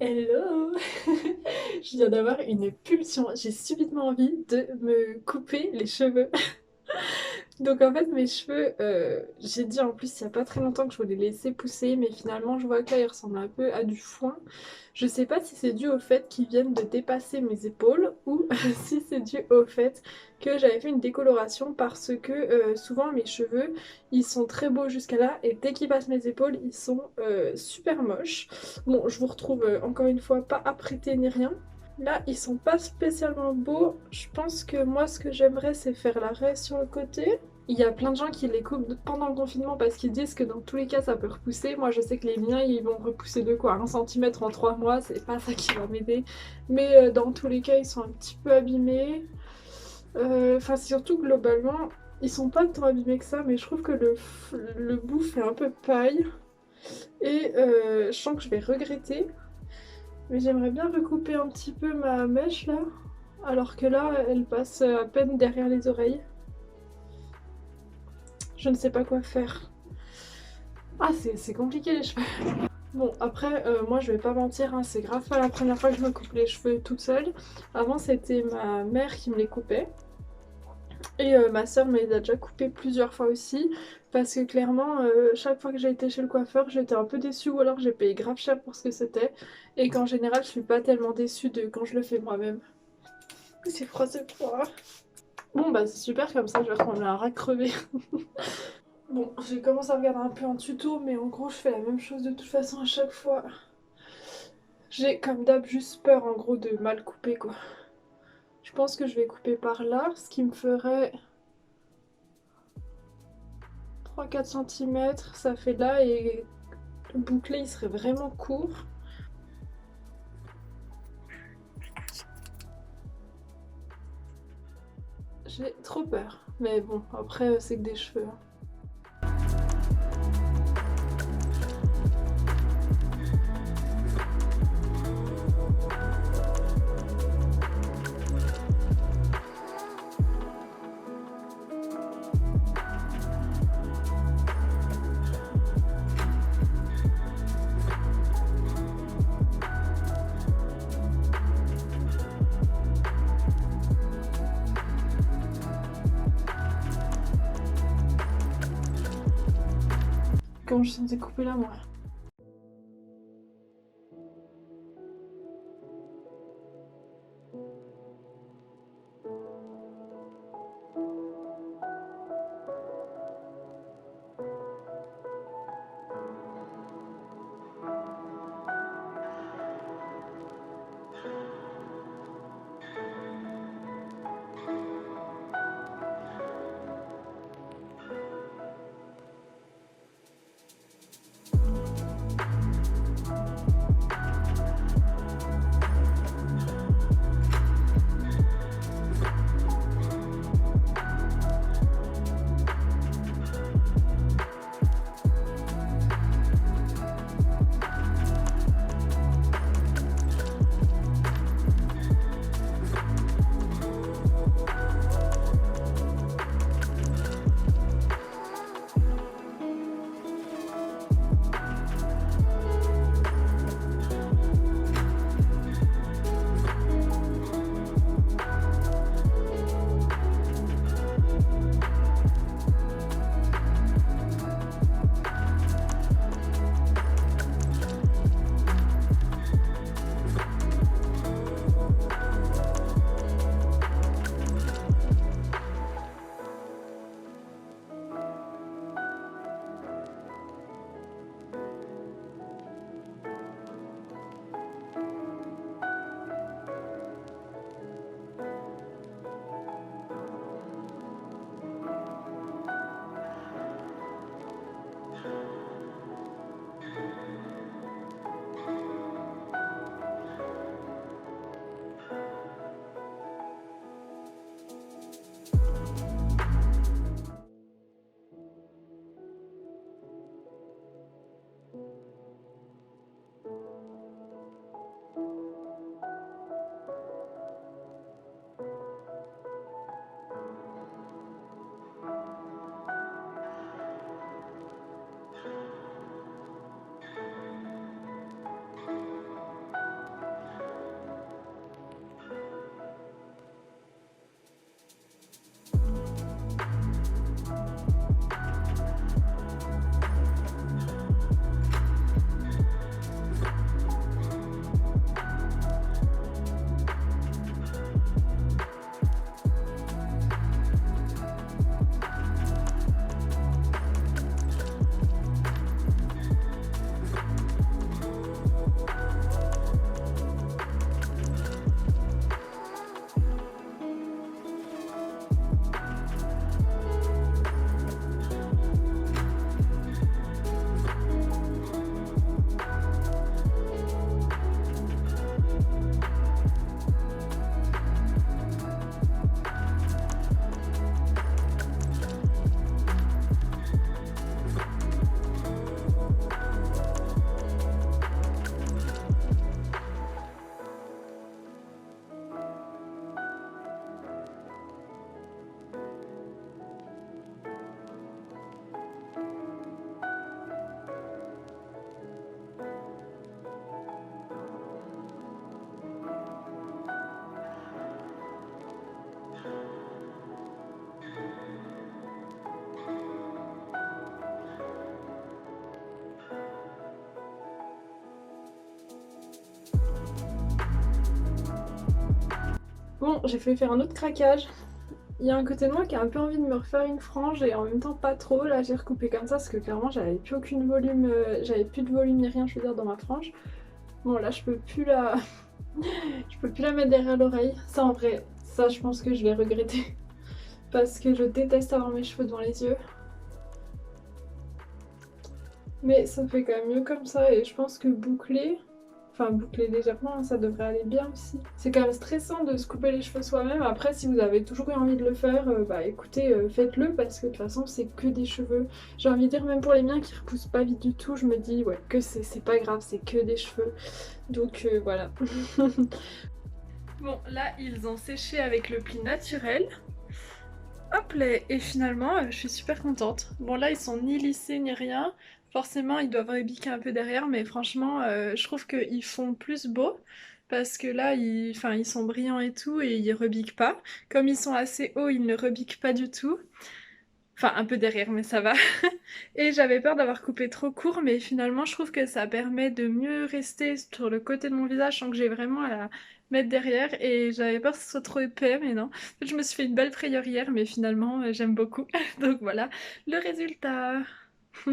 Hello! Je viens d'avoir une pulsion. J'ai subitement envie de me couper les cheveux. Donc en fait mes cheveux, j'ai dit en plus il y a pas très longtemps que je voulais les laisser pousser, mais finalement je vois que là ils ressemblent un peu à du foin. Je sais pas si c'est dû au fait qu'ils viennent de dépasser mes épaules ou si c'est dû au fait que j'avais fait une décoloration parce que souvent mes cheveux ils sont très beaux jusqu'à là et dès qu'ils passent mes épaules ils sont super moches. Bon, je vous retrouve encore une fois pas apprêtée ni rien. Là, ils sont pas spécialement beaux. Je pense que moi, ce que j'aimerais, c'est faire l'arrêt sur le côté. Il y a plein de gens qui les coupent pendant le confinement parce qu'ils disent que dans tous les cas, ça peut repousser. Moi, je sais que les miens, ils vont repousser de quoi? 1 cm en 3 mois, c'est pas ça qui va m'aider. Mais dans tous les cas, ils sont un petit peu abîmés. Enfin, surtout globalement, ils sont pas tant abîmés que ça, mais je trouve que le bout fait un peu paille. Et je sens que je vais regretter. Mais j'aimerais bien recouper un petit peu ma mèche là, alors que là, elle passe à peine derrière les oreilles. Je ne sais pas quoi faire. Ah, c'est compliqué les cheveux. Bon, après, moi je vais pas mentir, hein, c'est grave pas la première fois que je me coupe les cheveux toute seule. Avant, c'était ma mère qui me les coupait. Et ma soeur me les a déjà coupés plusieurs fois aussi. Parce que clairement, chaque fois que j'ai été chez le coiffeur, j'étais un peu déçue ou alors j'ai payé grave cher pour ce que c'était. Et qu'en général, je suis pas tellement déçue de quand je le fais moi-même. C'est froid, c'est froid. Bon bah c'est super comme ça je vais ressembler à un rat crevé. Bon j'ai commencé à regarder un peu un tuto mais en gros je fais la même chose de toute façon à chaque fois. J'ai comme d'hab juste peur en gros de mal couper quoi. Je pense que je vais couper par là, ce qui me ferait 3-4 cm, ça fait là et le bouclé il serait vraiment court. J'ai trop peur. Mais bon après c'est que des cheveux, hein. Comment je suis censée couper là moi? Bon, j'ai fait faire un autre craquage. Il y a un côté de moi qui a un peu envie de me refaire une frange et en même temps pas trop. Là, j'ai recoupé comme ça parce que clairement, j'avais plus aucune volume, j'avais plus de volume ni rien, je veux dire, dans ma frange. Bon, là, je peux plus la, je peux plus la mettre derrière l'oreille. Ça, en vrai, ça, je pense que je vais regretter parce que je déteste avoir mes cheveux devant les yeux. Mais ça fait quand même mieux comme ça et je pense que boucler, enfin boucler légèrement, ça devrait aller bien aussi. C'est quand même stressant de se couper les cheveux soi-même. Après, si vous avez toujours eu envie de le faire, bah écoutez, faites-le parce que de toute façon, c'est que des cheveux. J'ai envie de dire, même pour les miens qui repoussent pas vite du tout, je me dis, ouais, que c'est pas grave, c'est que des cheveux. Donc voilà. Bon, là, ils ont séché avec le pli naturel. Hop là, et finalement, je suis super contente. Bon là, ils sont ni lissés ni rien. Forcément, ils doivent rebiquer un peu derrière, mais franchement, je trouve qu'ils font plus beau. Parce que là, enfin, ils sont brillants et tout, et ils rebiquent pas. Comme ils sont assez hauts, ils ne rebiquent pas du tout. Enfin, un peu derrière, mais ça va. Et j'avais peur d'avoir coupé trop court, mais finalement, je trouve que ça permet de mieux rester sur le côté de mon visage sans que j'ai vraiment à la mettre derrière. Et j'avais peur que ce soit trop épais, mais non. En fait, je me suis fait une belle frayeur hier, mais finalement, j'aime beaucoup. Donc voilà, le résultat.